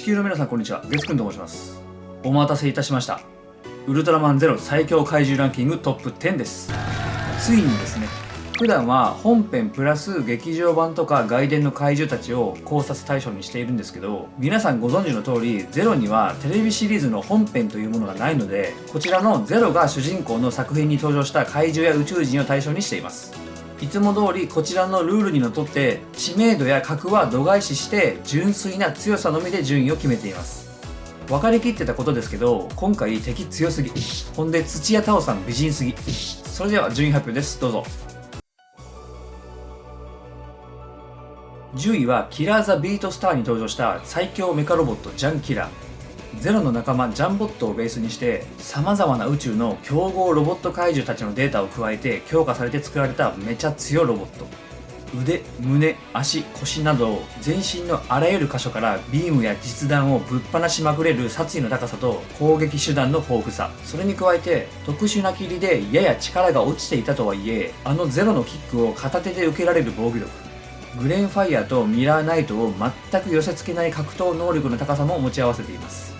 球の皆さんこんにちは、月くんと申します。お待たせいたしました。ウルトラマンゼロ最強怪獣ランキングトップ10です。ついにですね、普段は本編プラス劇場版とか外伝の怪獣たちを考察対象にしているんですけど、皆さんご存知の通りゼロにはテレビシリーズの本編というものがないので、こちらのゼロが主人公の作品に登場した怪獣や宇宙人を対象にしています。いつも通りこちらのルールにのっとって知名度や格は度外視して純粋な強さのみで順位を決めています。分かりきってたことですけど、今回敵強すぎ、ほんで土屋太鳳さん美人すぎ。それでは順位発表です。どうぞ。10位はキラー・ザ・ビートスターに登場した最強メカロボットジャン・キラー。ゼロの仲間ジャンボットをベースにして様々な宇宙の強豪ロボット怪獣たちのデータを加えて強化されて作られためちゃ強ロボット。腕、胸、足、腰など全身のあらゆる箇所からビームや実弾をぶっ放しまくれる殺意の高さと攻撃手段の豊富さ、それに加えて特殊な切りでやや力が落ちていたとはいえ、あのゼロのキックを片手で受けられる防御力、グレンファイヤーとミラーナイトを全く寄せ付けない格闘能力の高さも持ち合わせています。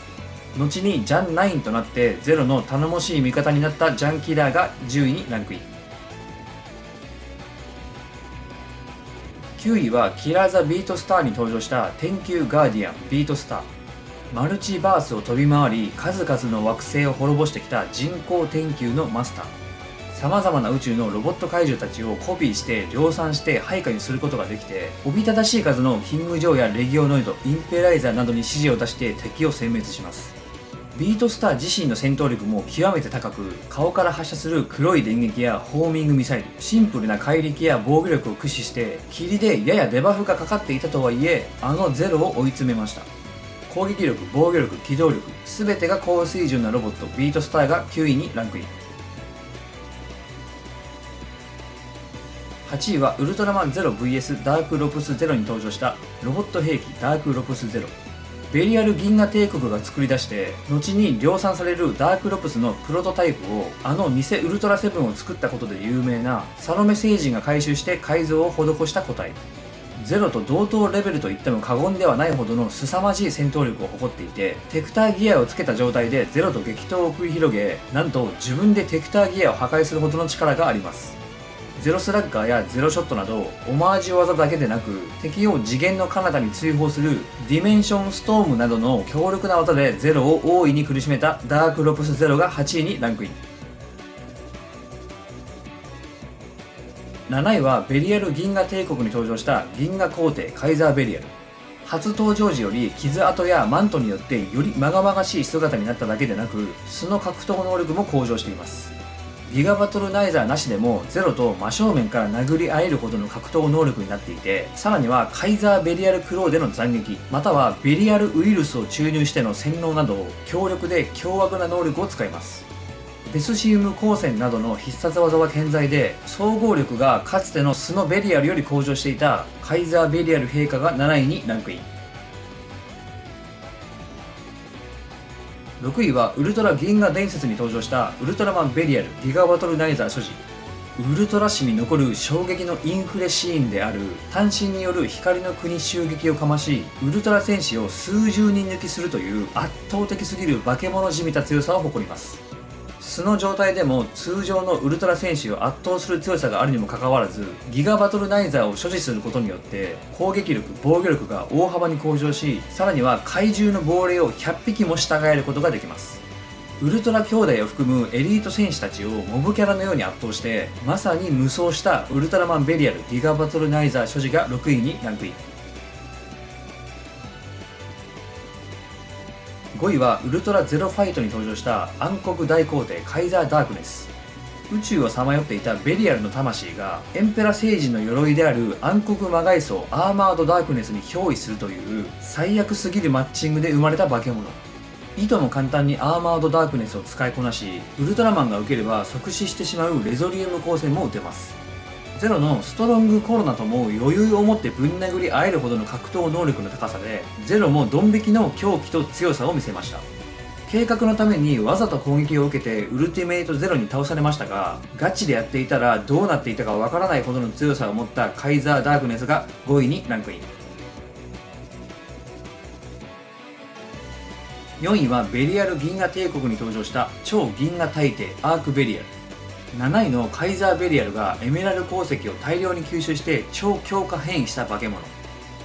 後にジャン9となってゼロの頼もしい味方になったジャンキラーが10位にランクイン。9位はキラー・ザ・ビートスターに登場した天球ガーディアンビートスター。マルチバースを飛び回り数々の惑星を滅ぼしてきた人工天球のマスター。様々な宇宙のロボット怪獣たちをコピーして量産して配下にすることができて、おびただしい数のキングジョーやレギオノイド、インペライザーなどに指示を出して敵を殲滅します。ビートスター自身の戦闘力も極めて高く、顔から発射する黒い電撃やホーミングミサイル、シンプルな怪力や防御力を駆使して霧でややデバフがかかっていたとはいえ、あのゼロを追い詰めました。攻撃力、防御力、機動力全てが高水準なロボットビートスターが9位にランクイン。8位はウルトラマンゼロ VS ダークロプスゼロに登場したロボット兵器ダークロプスゼロ。ベリアル銀河帝国が作り出して後に量産されるダークロプスのプロトタイプをあの偽ウルトラセブンを作ったことで有名なサロメ星人が回収して改造を施した個体。ゼロと同等レベルと言っても過言ではないほどの凄まじい戦闘力を誇っていて、テクターギアをつけた状態でゼロと激闘を繰り広げ、なんと自分でテクターギアを破壊するほどの力があります。ゼロスラッガーやゼロショットなどオマージュ技だけでなく、敵を次元の彼方に追放するディメンションストームなどの強力な技でゼロを大いに苦しめたダークロプスゼロが8位にランクイン。7位はベリアル銀河帝国に登場した銀河皇帝カイザーベリアル。初登場時より傷跡やマントによってよりまがまがしい姿になっただけでなく、素の格闘能力も向上しています。ギガバトルナイザーなしでもゼロと真正面から殴り合えるほどの格闘能力になっていて、さらにはカイザーベリアルクローでの斬撃、またはベリアルウイルスを注入しての洗脳など強力で凶悪な能力を使います。ベスシウム光線などの必殺技は健在で、総合力がかつての素のベリアルより向上していたカイザーベリアル陛下が7位にランクイン。6位はウルトラ銀河伝説に登場したウルトラマンベリアルギガバトルナイザー所持。ウルトラ史に残る衝撃のインフレシーンである単身による光の国襲撃をかまし、ウルトラ戦士を数十人抜きするという圧倒的すぎる化け物じみた強さを誇ります。素の状態でも通常のウルトラ戦士を圧倒する強さがあるにもかかわらず、ギガバトルナイザーを所持することによって攻撃力、防御力が大幅に向上し、さらには怪獣の亡霊を100匹も従えることができます。ウルトラ兄弟を含むエリート戦士たちをモブキャラのように圧倒して、まさに無双したウルトラマンベリアルギガバトルナイザー所持が6位にランクイン。5位はウルトラゼロファイトに登場した暗黒大皇帝カイザーダークネス。宇宙をさまよっていたベリアルの魂がエンペラ星人の鎧である暗黒魔外装アーマードダークネスに憑依するという最悪すぎるマッチングで生まれた化け物。いとも簡単にアーマードダークネスを使いこなし、ウルトラマンが受ければ即死してしまうレゾリウム光線も撃てます。ゼロのストロングコロナとも余裕を持ってぶん殴り合えるほどの格闘能力の高さで、ゼロもドン引きの狂気と強さを見せました。計画のためにわざと攻撃を受けてウルティメイトゼロに倒されましたが、ガチでやっていたらどうなっていたかわからないほどの強さを持ったカイザーダークネスが5位にランクイン。4位はベリアル銀河帝国に登場した超銀河大帝アークベリアル。7位のカイザーベリアルがエメラル鉱石を大量に吸収して超強化変異した化け物。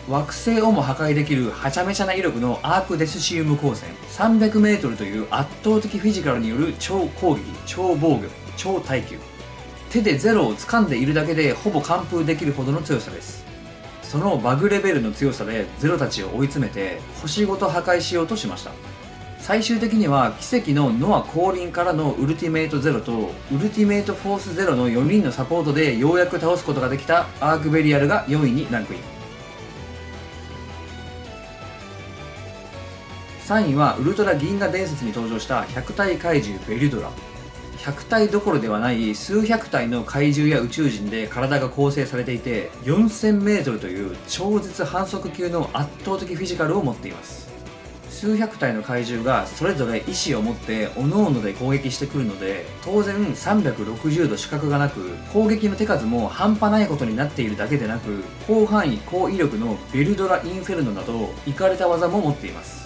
惑星をも破壊できるはちゃめちゃな威力のアークデスシウム光線。300m という圧倒的フィジカルによる超攻撃、超防御、超耐久。手でゼロを掴んでいるだけでほぼ完封できるほどの強さです。そのバグレベルの強さでゼロたちを追い詰めて星ごと破壊しようとしました。最終的には奇跡のノア降臨からのウルティメイトゼロとウルティメイトフォースゼロの4人のサポートでようやく倒すことができたアークベリアルが4位にランクイン。3位はウルトラ銀河伝説に登場した100体怪獣ベルドラ。100体どころではない数百体の怪獣や宇宙人で体が構成されていて 4000m という超絶反則級の圧倒的フィジカルを持っています。数百体の怪獣がそれぞれ意志を持って各々で攻撃してくるので当然360度死角がなく攻撃の手数も半端ないことになっているだけでなく広範囲高威力のベルドラ・インフェルノなどイカれた技も持っています。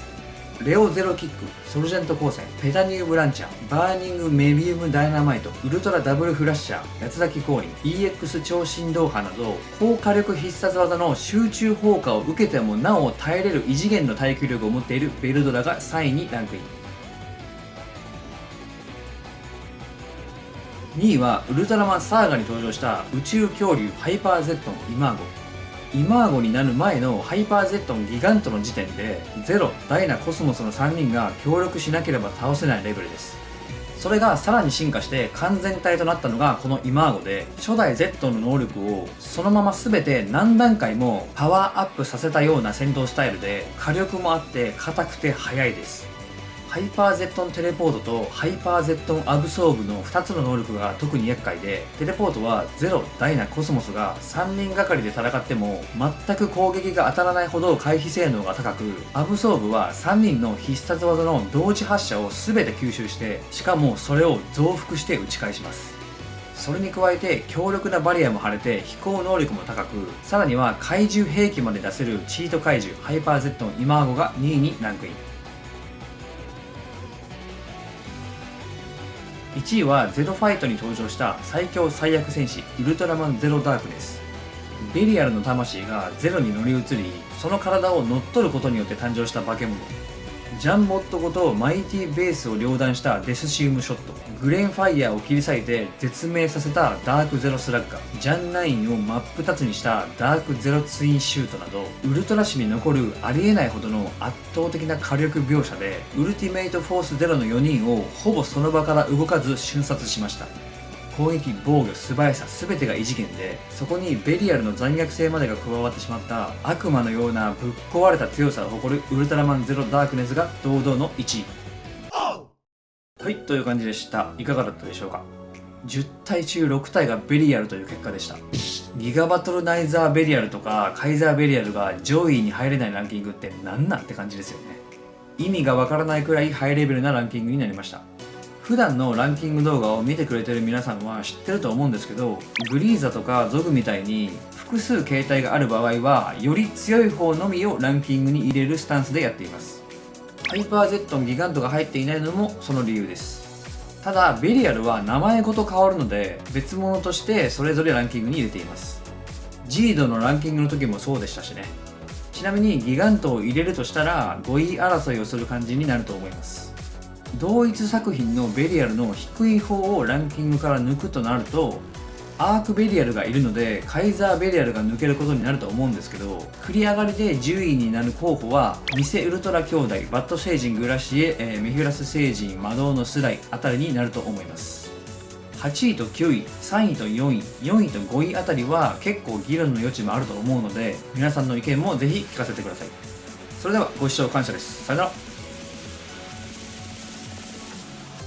レオゼロキック、ソルジェント光線、ペタニウムランチャー、バーニングメビウムダイナマイト、ウルトラダブルフラッシャー、八つ咲き降臨、EX 超振動波など高火力必殺技の集中砲火を受けてもなお耐えれる異次元の耐久力を持っているベルドラが3位にランクイン。2位はウルトラマンサーガに登場した宇宙恐竜ハイパーゼットンイマーゴ。イマーゴになる前のハイパーゼットンギガントの時点でゼロ、ダイナ、コスモスの3人が協力しなければ倒せないレベルです。それがさらに進化して完全体となったのがこのイマーゴで初代 Z の能力をそのまま全て何段階もパワーアップさせたような戦闘スタイルで火力もあって硬くて速いです。ハイパーゼットンテレポートとハイパーゼットンアブソーブの2つの能力が特に厄介でテレポートはゼロ、ダイナ、コスモスが3人がかりで戦っても全く攻撃が当たらないほど回避性能が高くアブソーブは3人の必殺技の同時発射を全て吸収してしかもそれを増幅して打ち返します。それに加えて強力なバリアも張れて飛行能力も高くさらには怪獣兵器まで出せるチート怪獣ハイパーゼットンイマーゴが2位にランクイン。1位はゼロファイトに登場した最強最悪戦士ウルトラマンゼロダークネス。ベリアルの魂がゼロに乗り移りその体を乗っ取ることによって誕生した化け物。ジャンボットごとマイティベースを両断したデスシウムショット、グレンファイヤーを切り裂いて絶命させたダークゼロスラッガー、ジャンナインを真っ二つにしたダークゼロツインシュートなどウルトラ史に残るありえないほどの圧倒的な火力描写でウルティメイトフォースゼロの4人をほぼその場から動かず瞬殺しました。攻撃、防御、素早さ全てが異次元でそこにベリアルの残虐性までが加わってしまった悪魔のようなぶっ壊れた強さを誇るウルトラマンゼロダークネスが堂々の1位。はい、という感じでした。いかがだったでしょうか。10体中6体がベリアルという結果でした。ギガバトルナイザーベリアルとかカイザーベリアルが上位に入れないランキングってなんなんって感じですよね。意味がわからないくらいハイレベルなランキングになりました。普段のランキング動画を見てくれてる皆さんは知ってると思うんですけどグリーザとかゾグみたいに複数形態がある場合はより強い方のみをランキングに入れるスタンスでやっています。ハイパーゼットンギガントが入っていないのもその理由です。ただベリアルは名前ごと変わるので別物としてそれぞれランキングに入れています。ジードのランキングの時もそうでしたしね。ちなみにギガントを入れるとしたら5位争いをする感じになると思います。同一作品のベリアルの低い方をランキングから抜くとなるとアークベリアルがいるのでカイザーベリアルが抜けることになると思うんですけど繰り上がりで10位になる候補は偽ウルトラ兄弟、バッド星人グラシエ、メフィラス星人魔導のスライあたりになると思います。8位と9位、3位と4位、4位と5位あたりは結構議論の余地もあると思うので皆さんの意見もぜひ聞かせてください。それではご視聴感謝です。さよなら。